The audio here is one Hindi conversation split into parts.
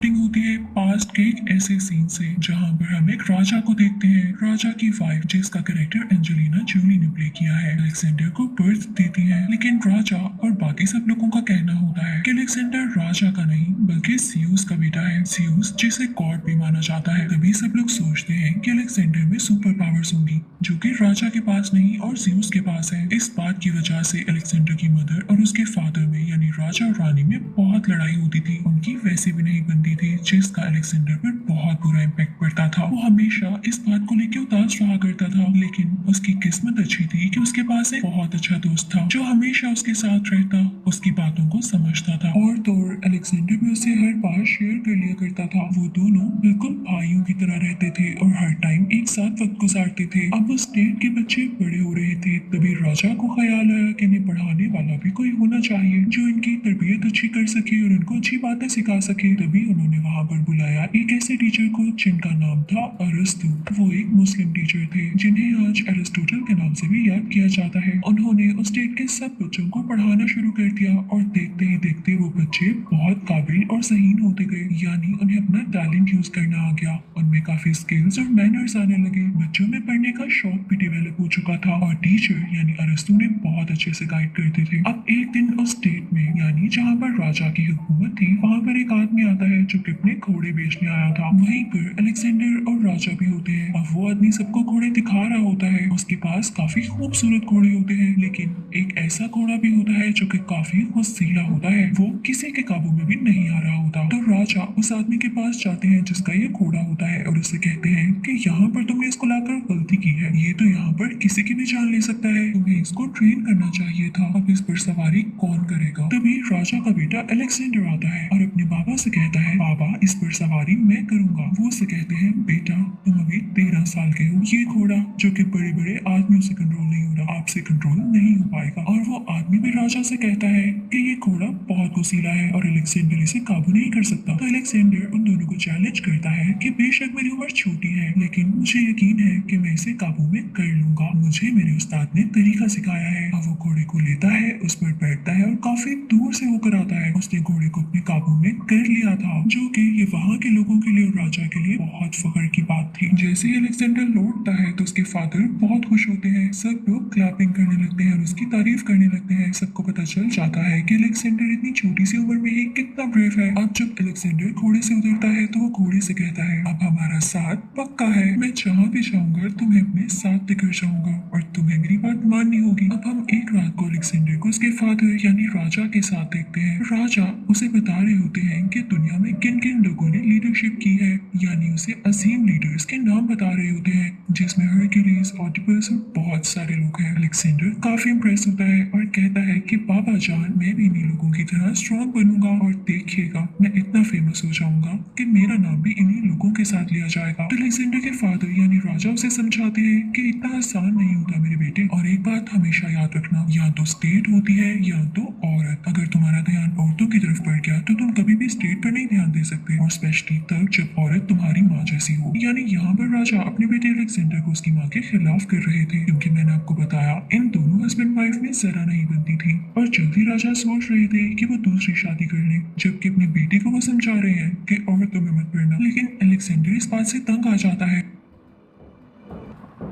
शूटिंग होती है पास्ट के एक ऐसे सीन से जहां पर हम एक राजा को देखते हैं। राजा की वाइफ जिसका कैरेक्टर एंजेलिना जोली ने प्ले किया है, अलेक्जेंडर को बर्थ देती है। लेकिन राजा और बाकी सब लोगों का कहना होता है कि अलेक्जेंडर राजा का नहीं बल्कि सियूस का बेटा है। सियूस जिसे गॉड भी माना जाता है। तभी सब लोग सोचते हैं कि अलेक्जेंडर में सुपर पावर्स होंगी जो कि राजा के पास नहीं और सियूस के पास है। इस बात की वजह से अलेक्जेंडर की मदर और उसके फादर में यानी राजा और रानी में बहुत लड़ाई होती थी। उनकी वैसे भी नहीं बनती थी जिसका अलेक्जेंडर पर बहुत बुरा इम्पैक्ट पड़ता था। वो हमेशा इस बात को लेकर उदास रहा करता था, लेकिन उसकी किस्मत अच्छी थी कि उसके पास एक बहुत अच्छा दोस्त था जो हमेशा उसके साथ रहता, उसकी बातों को समझता था और तो और अलेक्जेंडर भी उसे हर बात शेयर कर लिया करता था। वो दोनों बिल्कुल भाइयों की तरह रहते थे और हर टाइम एक साथ वक्त गुजारते थे। अब उस स्टेट के बच्चे बड़े हो रहे थे, तभी राजा को ख्याल आया कि इन्हें पढ़ाने वाला भी कोई होना चाहिए जो इनकी तरबियत अच्छी कर सके और इनको अच्छी बातें सिखा सके। तभी उन्होंने वहाँ पर बुलाया एक ऐसे टीचर को जिनका नाम था अरस्तु। वो एक मुस्लिम टीचर थे जिन्हें आज एरिस्टोटल के नाम से भी याद किया जाता है। उन्होंने उस स्टेट के सब बच्चों को पढ़ाना शुरू कर दिया और देखते ही देखते वो बच्चे बहुत काबिल और ज़हीन होते गए, यानी उन्हें अपना टैलेंट यूज करना आ गया। उनमें काफी स्किल्स और मैनर्स आने लगे। बच्चों में पढ़ने का शौक भी डेवलप हो चुका था और टीचर यानी अरस्तु ने बहुत अच्छे से गाइड करते थे। अब एक दिन उस स्टेट में यानी जहाँ पर राजा की हुकूमत थी, वहाँ पर एक आदमी आता है जो कि अपने घोड़े बेचने आया था। वहीं पर अलेक्जेंडर और राजा भी होते हैं। अब वो आदमी सबको घोड़े दिखा रहा होता है। उसके पास काफी खूबसूरत घोड़े होते हैं, लेकिन एक ऐसा घोड़ा भी होता है जो कि काफी गुस्सैला होता है। वो किसी के काबू में भी नहीं आ रहा होता। तो राजा उस आदमी के पास जाते हैं जिसका ये घोड़ा होता है और उससे कहते हैं कि यहाँ पर तुमने इसको लाकर गलती की है। ये तो यहाँ पर किसी की भी जान ले सकता है, तुम्हें इसको ट्रेन करना चाहिए था। अब इस पर सवारी कौन करेगा? तभी राजा का बेटा अलेक्जेंडर आता है और अपने बाबा से कहता है, बाबा इस पर सवारी मैं करूंगा। वो उससे कहते हैं, बेटा तुम अभी 13 साल के हो, ये घोड़ा जो कि बड़े बड़े आदमियों से कंट्रोल नहीं हो रहा, आपसे कंट्रोल नहीं हो पाएगा। और वो आदमी भी राजा से कहता है कि ये घोड़ा बहुत गुस्सैला है और अलेक्जेंडर इसे काबू नहीं कर सकता। तो अलेक्जेंडर उन दोनों को चैलेंज करता है कि बेशक मेरी उम्र छोटी है, लेकिन मुझे यकीन है कि मैं इसे काबू में कर लूंगा। मुझे मेरे उस्ताद ने तरीका सिखाया है। अब वो घोड़े को लेता है, उस पर बैठता है और काफी दूर से होकर आता है। उसने घोड़े को अपने काबू में कर लिया था, जो कि ये वहाँ के लोगों के लिए और राजा के लिए बहुत फख्र की बात थी। जैसे ही अलेक्जेंडर लौटता है तो उसके फादर बहुत खुश होते हैं। सब लोग क्लैपिंग करने लगते हैं और उसकी तारीफ करने लगते हैं। सबको पता चल जाता है कि अलेक्जेंडर इतनी छोटी सी उम्र में ही कितना ब्रेव है। अब जब अलेक्जेंडर घोड़े से उतरता है तो वो घोड़े से कहता है, अब हमारा साथ पक्का है। मैं जहाँ भी जाऊंगा तुम्हें अपने साथ लेकर जाऊंगा और तुम्हें मेरी बात माननी होगी। अब हम एक रात को अलेक्जेंडर को उसके फादर यानी राजा के साथ देखते हैं। राजा उसे बता रहे होते हैं कि दुनिया में किन किन लोगों ने लीडरशिप की है, यानी उसे अजीम लीडर्स के नाम बता रहे होते हैं, जिसमें हरक्यूलिस, ऑडिपस और बहुत सारे लोग हैं। अलेक्जेंडर काफी इंप्रेस होता है और कहता है कि बाबा जान मैं भी इन्हीं लोगों की तरह स्ट्रॉन्ग बनूंगा और देखिएगा मैं इतना फेमस हो जाऊंगा कि मेरा नाम भी इन्हीं लोगों के साथ लिया जाएगा। तो अलेक्जेंडर के फादर यानी राजा उसे समझाते हैं कि इतना आसान नहीं होता मेरे बेटे, और एक बात हमेशा याद रखना, या तो स्टेट होती है या तो औरत। अगर तुम्हारा ध्यान औरतों की तरफ बढ़ गया तो तुम कभी भी स्टेट पर नहीं ध्यान दे सकते, और स्पेशली तब जब औरत तुम्हारी माँ जैसी हो। यानी यहाँ पर राजा अपने बेटे अलेक्जेंडर को उसकी माँ के खिलाफ कर रहे थे, क्योंकि मैंने आपको बताया इन दोनों हस्बैंड वाइफ में जरा नहीं बनती थी और जल्दी राजा सोच रहे थे कि वो दूसरी शादी कर ले, जबकि अपने बेटे को वो समझा रहे हैं कि औरतों में मत पड़ना। लेकिन अलेक्जेंडर इस बात से तंग आ जाता है।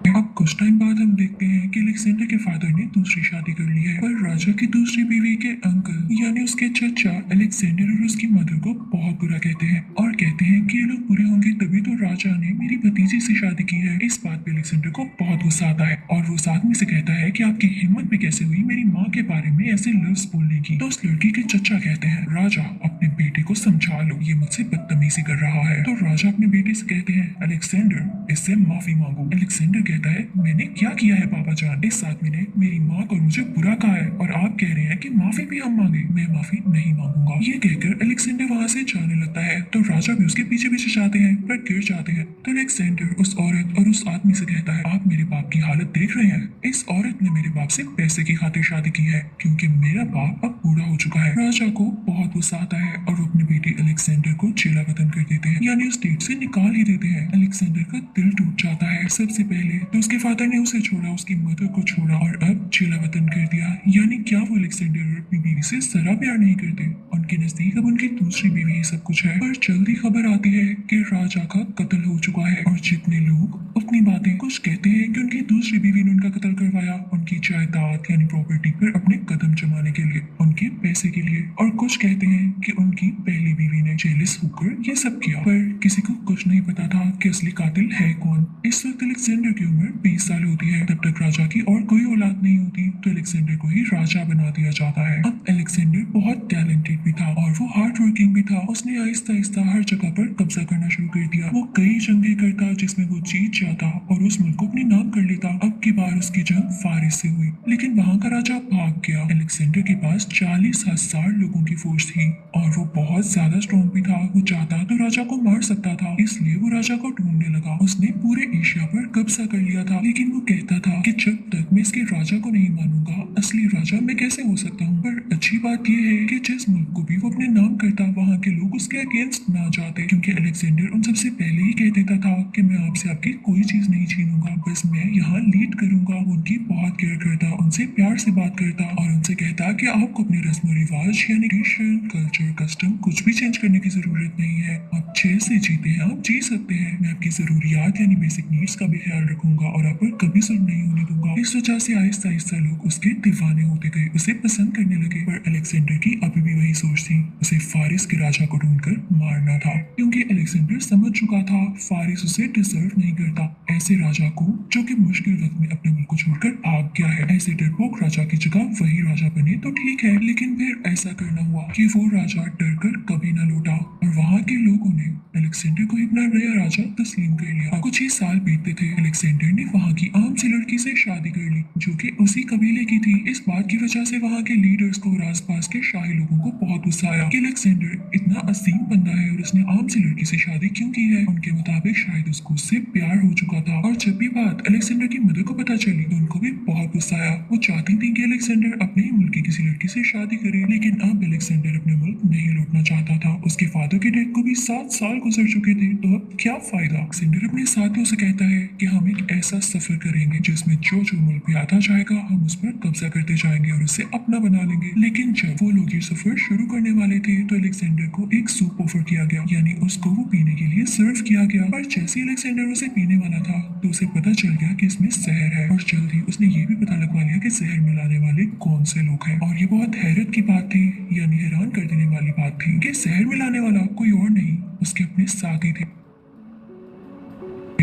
अब कुछ टाइम बाद हम देखते हैं कि अलेक्जेंडर के फादर ने दूसरी शादी कर ली है, पर राजा की दूसरी बीवी के अंकल यानी उसके चचा अलेक्जेंडर और उसकी मदर को बहुत बुरा कहते हैं और कहते हैं कि ये लोग बुरे होंगे तभी तो राजा ने मेरी भतीजी से शादी की है। इस बात पे अलेक्जेंडर को बहुत गुस्सा आता है और वो उस आदमी से कहता है कि आपकी हिम्मत भी कैसे हुई मेरी माँ के बारे में ऐसे लफ्ज बोलने की। तो उस लड़की के चचा कहते हैं, राजा अपने बेटे को समझा लो, ये मुझसे बदतमीजी कर रहा है। तो राजा अपने बेटे से कहते हैं, अलेक्जेंडर इससे माफी मांगो। अलेक्जेंडर कहता है, मैंने क्या किया है पापा जान? इस आदमी ने मेरी माँ और मुझे बुरा कहा है और आप कह रहे हैं कि माफी भी हम मांगे। मैं माफी नहीं मांगूंगा। ये कहकर अलेक्जेंडर वहाँ से जाने लगता है तो राजा भी उसके पीछे पीछे जाते हैं पर गिर जाते हैं। तो अलेक्जेंडर उस औरत और उस आदमी से कहता है, आप मेरे बाप की हालत देख रहे हैं? इस औरत ने मेरे बाप से पैसे की खातिर शादी की है, क्योंकि मेरा बाप अब बूढ़ा हो चुका है। राजा को बहुत गुस्सा आता है और वो अपने बेटे अलेक्जेंडर को जेला वतन कर देते हैं, यानी उस डेट से निकाल ही देते हैं। अलेक्जेंडर का दिल टूट जाता है। सबसे पहले तो उसके फादर ने उसे छोड़ा, उसकी मदर को छोड़ा और अब जेला वतन कर दिया। यानी क्या वो अलेक्जेंडर अपनी बीवी से जरा प्यार नहीं करते? उनके नजदीक अब उनकी दूसरी बीवी ही सब कुछ है। पर जल्दी खबर आती है कि राजा का कत्ल हो चुका है और जितने लोग अपनी बातें कुछ कहते हैं कि उनकी दूसरी बीवी ने उनका कत्ल करवाया उनकी जायदाद यानी प्रॉपर्टी पर अपने कदम जमाने के लिए, उनके पैसे के लिए, और कुछ कहते हैं कि उनकी पहली बीवी ने जेलस होकर ये सब किया। पर किसी को कुछ नहीं पता था कि असली कातिल है कौन। इस वक्त अलेक्जेंडर की उम्र 20 साल होती है। तब तक राजा की और कोई औलाद नहीं होती तो अलेक्जेंडर को ही राजा बना दिया जाता है। अब अलेक्जेंडर बहुत टैलेंटेड भी था और वो हार्ड वर्किंग भी था। उसने आहिस्ता आहिस्ता हर जगह पर कब्जा करना शुरू कर दिया। वो कई जंगें करता जिसमें वो जीत जाता और उस मुल्क को अपने नाम कर लेता। अब की बार उसकी जंग फारिस से हुई, लेकिन वहाँ का राजा भाग गया। अलेक्जेंडर के पास 40,000 लोगों की फोर्स थी और वो बहुत ज्यादा स्ट्रॉन्ग भी था। वो चाहता तो राजा को मार सकता था, इसलिए वो राजा को ढूंढने लगा। उसने पूरे एशिया पर कब्जा कर लिया था, लेकिन वो कहता था कि जब तक मैं इसके राजा को नहीं मानूंगा असली राजा मैं कैसे हो सकता हूँ। पर अच्छी बात यह है कि जिस मुल्क को भी वो अपने नाम करता वहाँ के लोग उसके अगेंस्ट ना जाते, क्योंकि अलेक्जेंडर उन सबसे पहले ही कह देता था कि मैं आपसे आपकी कोई चीज नहीं छीनूंगा, बस मैं यहाँ लीड करूंगा। वो उनकी बहुत केयर करता, उनसे प्यार से बात करता और उनसे कहता कि आपको अपने रस्म रिवाज यानी ट्रेडिशन, कल्चर, कस्टम कुछ भी चेंज करने की जरूरत नहीं है। आप जैसे जीते हैं आप जी सकते हैं। मैं आपकी जरूरियात यानी बेसिक नीड्स का भी ख्याल रखूंगा और आप पर कभी जुल्म नहीं होने दूंगा। इस वजह से आहिस्ता आहिस्ता लोग उसके दीवाने होते गए, उसे पसंद करने लगे। पर अलेक्जेंडर की अभी भी वही सोच थी, उसे फारिस के राजा को ढूंढकर मारना था, क्योंकि अलेक्जेंडर समझ चुका था फारिस उसे डिजर्व नहीं करता। ऐसे राजा को जो कि मुश्किल वक्त में अपने मुल्क को छोड़कर भाग गया है, ऐसे डरपोक राजा की जगह वही राजा बने तो ठीक है। लेकिन फिर ऐसा करना हुआ कि वो राजा डरकर कभी न लौटा और वहाँ के लोगों ने अलेक्जेंडर को अपना नया राजा तस्लीम कर लिया। कुछ ही साल बीतते थे, अलेक्जेंडर ने वहाँ की आम सी लड़की से शादी कर ली जो कि उसी कबीले की थी। इस बात की वजह से वहाँ के लीडर्स को और आसपास के शाही लोगों को बहुत गुस्सा आया कि अलेक्जेंडर इतना अजीम बंदा है और उसने आम सी लड़की से शादी क्यों की है। उनके मुताबिक शायद उसको उससे प्यार हो चुका था। और जब भी बात अलेक्जेंडर की मदर को पता चली तो उनको भी बहुत गुस्सा आया। वो चाहती थी कि अलेक्जेंडर अपने ही मुल्क की किसी लड़की से शादी करे, लेकिन अब अलेक्जेंडर अपने मुल्क नहीं लौटना चाहता था। उसके फादर की डेथ को भी 7 साल गुजर चुके थे, तो अब क्या फायदा। अलेक्जेंडर अपने साथियों से कहता है कि हम एक ऐसा सफर करेंगे जिसमें जो जो मुल्क पे आता जाएगा हम उस पर कब्जा करते जाएंगे और उसे अपना बना लेंगे। लेकिन जब वो लोग ये सफर शुरू करने वाले थे तो अलेक्जेंडर को एक सूप ऑफर किया गया, यानी उसको वो पीने के लिए सर्व किया गया। पर जैसे अलेक्जेंडर उसे पीने वाला था तो उसे पता चल गया कि इसमें जहर है और जल्द ही उसने ये भी पता लगवा लिया कि जहर मिलाने वाले कौन से लोग हैं। और ये बहुत हैरत की बात थी, यानी हैरान कर देने वाली बात थी कि जहर मिलाने वाला कोई और नहीं उसके अपने साथी थे।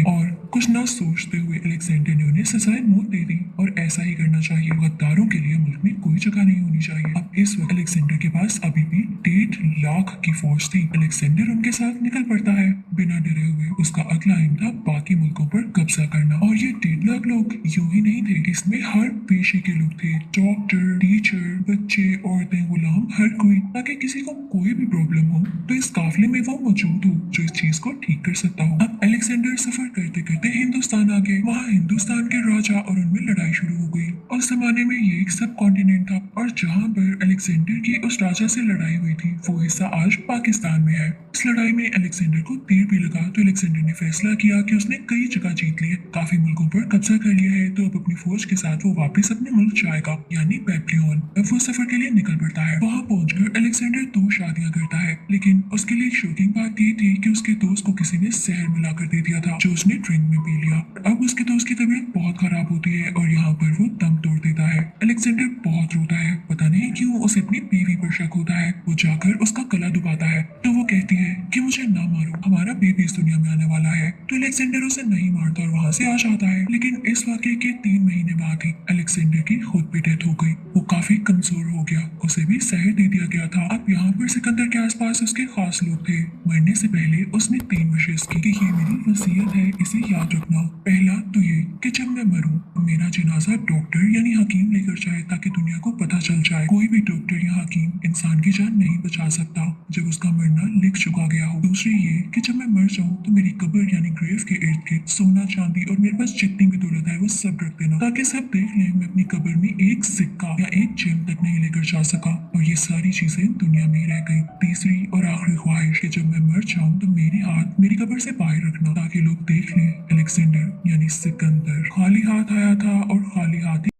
और कुछ ना सोचते हुए अलेक्जेंडर ने उन्हें सजाए मौत दे दी और ऐसा ही करना चाहिए। गद्दारों के लिए मुल्क में कोई जगह नहीं होनी चाहिए। अब इस वक्त अलेक्जेंडर के पास अभी भी 1.5 लाख की फौज थी। अलेक्जेंडर उनके साथ निकल पड़ता है बिना डरे हुए। उसका अगला एम था बाकी मुल्कों पर कब्जा करना। और ये 1.5 लाख लोग यूं ही नहीं थे, इसमें हर पेशे के लोग थे, डॉक्टर, टीचर, बच्चे, औरतें, गुलाम, हर कोई, ताकि किसी को कोई भी प्रॉब्लम हो तो इस काफिले में वो मौजूद हो जो इस चीज को ठीक कर सकता हो। अब अलेक्जेंडर सफर करते करते हिंदुस्तान आ गए। वहाँ हिंदुस्तान के राजा और उनमें लड़ाई शुरू हो गई। उस जमाने में ये एक सब कॉन्टिनेंट था और जहाँ पर अलेक्जेंडर की उस राजा से लड़ाई हुई थी वो हिस्सा आज पाकिस्तान में है। इस लड़ाई में अलेक्जेंडर को तीर भी लगा तो अलेक्जेंडर ने फैसला किया कि उसने कई जगह जीत ली है, काफी मुल्कों पर कब्जा कर लिया है, तो अब अपनी फौज के साथ वो वापस अपने मुल्क जाएगा, यानी बेबलियन। अब वो सफर के लिए निकल पड़ता है। वहाँ पहुंचकर अलेक्जेंडर 2 शादियां करता है, लेकिन उसके लिए शॉकिंग बात ये थी कि उसके दोस्त को किसी ने जहर मिलाकर दे दिया था जो उसने ड्रिंक में पी लिया। अब उसके दोस्त की तबीयत बहुत खराब होती है और यहाँ पर वो दम तोड़ देता है। अलेक्जेंडर बहुत रोता है, पता नहीं क्यों उसे अपनी बीवी पर शक होता है। वो जाकर उसका गला दबाता है तो वो कहती है कि मुझे ना मारो, हमारा बेबी इस दुनिया में आने वाला है। तो अलेक्जेंडर उसे नहीं मारता और वहाँ से आ जाता है। लेकिन इस वाकये के 3 महीने बाद ही अलेक्जेंडर की खुद भी डेथ हो गई। वो काफी कमजोर हो गया, उसे भी जहर दे दिया गया था। अब यहाँ पर सिकंदर के आसपास उसके खास लोग थे। मरने से पहले उसने 3 विशेष की कि ये मेरी वसीयत है, इसे याद रखना। पहला तो ये कि जब मैं मरूं मेरा जनाजा डॉक्टर यानी हकीम लेकर जाए ताकि दुनिया को पता चल जाए। कोई भी डॉक्टर या हकीम इंसान की जान नहीं बचा सकता जब उसका मरना लिख चुका गया हो। दूसरी ये कि जब मैं मर जाऊं तो मेरी कब्र यानी ग्रेव के इर्द गिर्द सोना चांदी और मेरे पास जितनी भी दौलत है वो सब रख देना, ताकि सब देख लें मैं अपनी कब्र में एक सिक्का या एक जेम तक नहीं लेकर जा सका और ये सारी चीजें दुनिया में ही रह गई। तीसरी और आखिरी ख्वाहिश कि जब मैं मर जाऊं तो मेरे हाथ मेरी कब्र से बाहर रखना, ताकि लोग देख लें अलेक्जेंडर यानी सिकंदर खाली हाथ आया था और खाली हाथ ही